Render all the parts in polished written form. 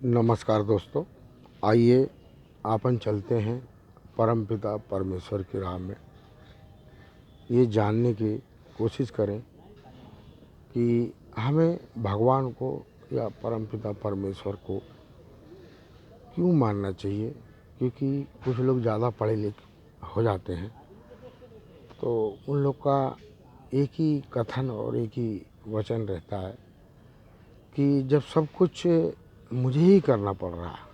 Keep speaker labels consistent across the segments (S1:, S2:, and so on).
S1: नमस्कार दोस्तों, आइए अपन चलते हैं परमपिता परमेश्वर की राह में। ये जानने की कोशिश करें कि हमें भगवान को या परमपिता परमेश्वर को क्यों मानना चाहिए। क्योंकि कुछ लोग ज़्यादा पढ़े लिखे हो जाते हैं तो उन लोग का एक ही कथन और एक ही वचन रहता है कि जब सब कुछ मुझे ही करना पड़ रहा है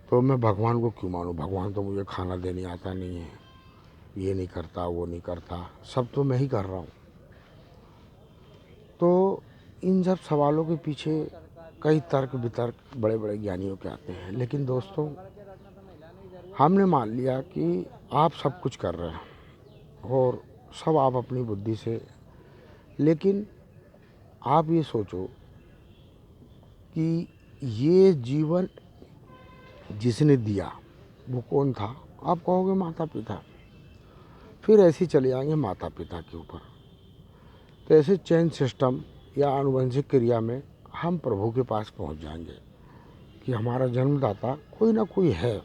S1: तो मैं भगवान को क्यों मानूं। भगवान तो मुझे खाना देने आता नहीं है, ये नहीं करता, वो नहीं करता, सब तो मैं ही कर रहा हूँ। तो इन सब सवालों के पीछे कई तर्क वितर्क बड़े बड़े ज्ञानियों के आते हैं। लेकिन दोस्तों, हमने मान लिया कि आप सब कुछ कर रहे हैं और सब आप अपनी बुद्धि से, लेकिन आप ये सोचो कि ये जीवन जिसने दिया वो कौन था। आप कहोगे माता पिता, फिर ऐसे ही चले जाएंगे माता पिता के ऊपर। तो ऐसे चैन सिस्टम या आनुवंशिक क्रिया में हम प्रभु के पास पहुंच जाएंगे कि हमारा जन्मदाता कोई ना कोई है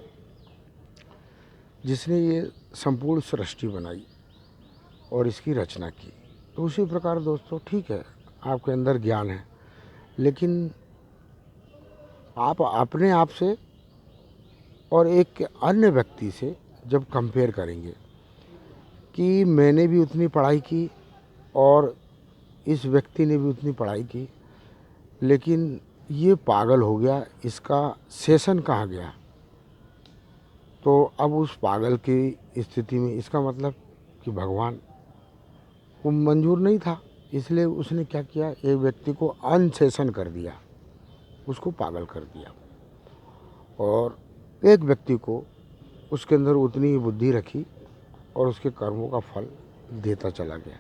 S1: जिसने ये संपूर्ण सृष्टि बनाई और इसकी रचना की। तो उसी प्रकार दोस्तों, ठीक है, आपके अंदर ज्ञान है, लेकिन आप अपने आप से और एक अन्य व्यक्ति से जब कंपेयर करेंगे कि मैंने भी उतनी पढ़ाई की और इस व्यक्ति ने भी उतनी पढ़ाई की, लेकिन ये पागल हो गया, इसका सेशन कहाँ गया। तो अब उस पागल की स्थिति में इसका मतलब कि भगवान को मंजूर नहीं था, इसलिए उसने क्या किया, एक व्यक्ति को अनसेशन कर दिया, उसको पागल कर दिया, और एक व्यक्ति को उसके अंदर उतनी ही बुद्धि रखी और उसके कर्मों का फल देता चला गया।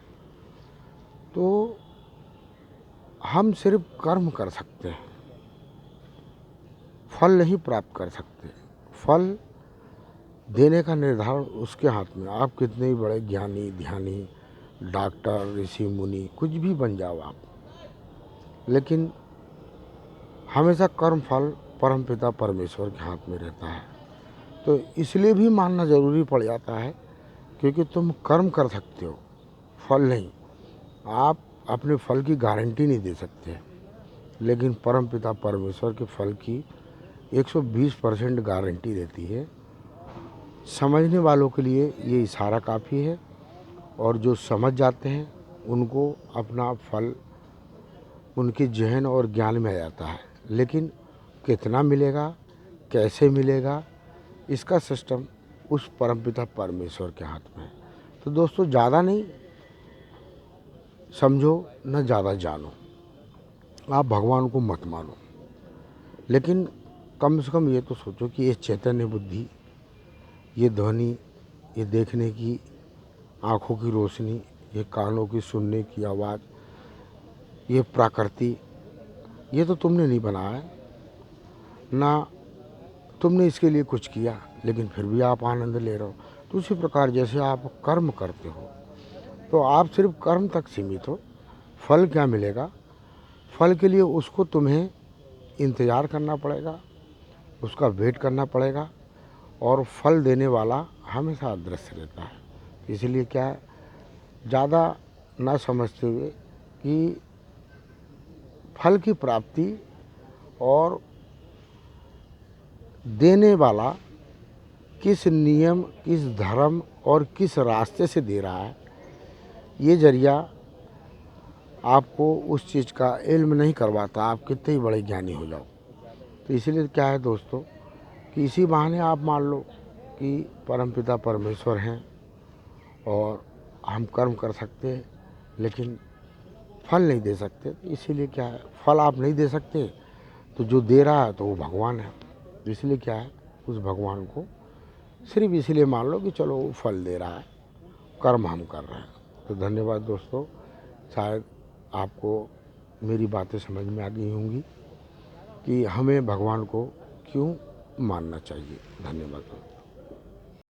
S1: तो हम सिर्फ कर्म कर सकते हैं, फल नहीं प्राप्त कर सकते। फल देने का निर्धारण उसके हाथ में। आप कितने ही बड़े ज्ञानी ध्यानी डॉक्टर ऋषि मुनि कुछ भी बन जाओ आप, लेकिन हमेशा कर्म फल परमपिता परमेश्वर के हाथ में रहता है। तो इसलिए भी मानना ज़रूरी पड़ जाता है क्योंकि तुम कर्म कर सकते हो, फल नहीं। आप अपने फल की गारंटी नहीं दे सकते, लेकिन परमपिता परमेश्वर के फल की 120% गारंटी देती है। समझने वालों के लिए ये इशारा काफ़ी है, और जो समझ जाते हैं उनको अपना फल उनके जहन और ज्ञान में आ जाता है। लेकिन कितना मिलेगा, कैसे मिलेगा, इसका सिस्टम उस परमपिता परमेश्वर के हाथ में है। तो दोस्तों, ज़्यादा नहीं समझो न ज़्यादा जानो, आप भगवान को मत मानो, लेकिन कम से कम ये तो सोचो कि ये चैतन्य बुद्धि, ये ध्वनि, ये देखने की आँखों की रोशनी, ये कानों की सुनने की आवाज़, ये प्रकृति, ये तो तुमने नहीं बनाया है ना, तुमने इसके लिए कुछ किया, लेकिन फिर भी आप आनंद ले रहे हो। तो उसी प्रकार जैसे आप कर्म करते हो तो आप सिर्फ कर्म तक सीमित हो। फल क्या मिलेगा, फल के लिए उसको तुम्हें इंतज़ार करना पड़ेगा, उसका वेट करना पड़ेगा, और फल देने वाला हमेशा अदृश्य रहता है। इसलिए क्या है, ज़्यादा ना समझते हुए कि फल की प्राप्ति और देने वाला किस नियम, किस धर्म और किस रास्ते से दे रहा है, ये जरिया आपको उस चीज़ का इल्म नहीं करवाता, आप कितने ही बड़े ज्ञानी हो जाओ। तो इसीलिए क्या है दोस्तों, कि इसी बहाने आप मान लो कि परमपिता परमेश्वर हैं और हम कर्म कर सकते हैं, लेकिन फल नहीं दे सकते। इसीलिए क्या है, फल आप नहीं दे सकते तो जो दे रहा है तो वो भगवान है। इसलिए क्या है, उस भगवान को सिर्फ इसलिए मान लो कि चलो वो फल दे रहा है, कर्म हम कर रहे हैं। तो धन्यवाद दोस्तों, शायद आपको मेरी बातें समझ में आ गई होंगी कि हमें भगवान को क्यों मानना चाहिए। धन्यवाद।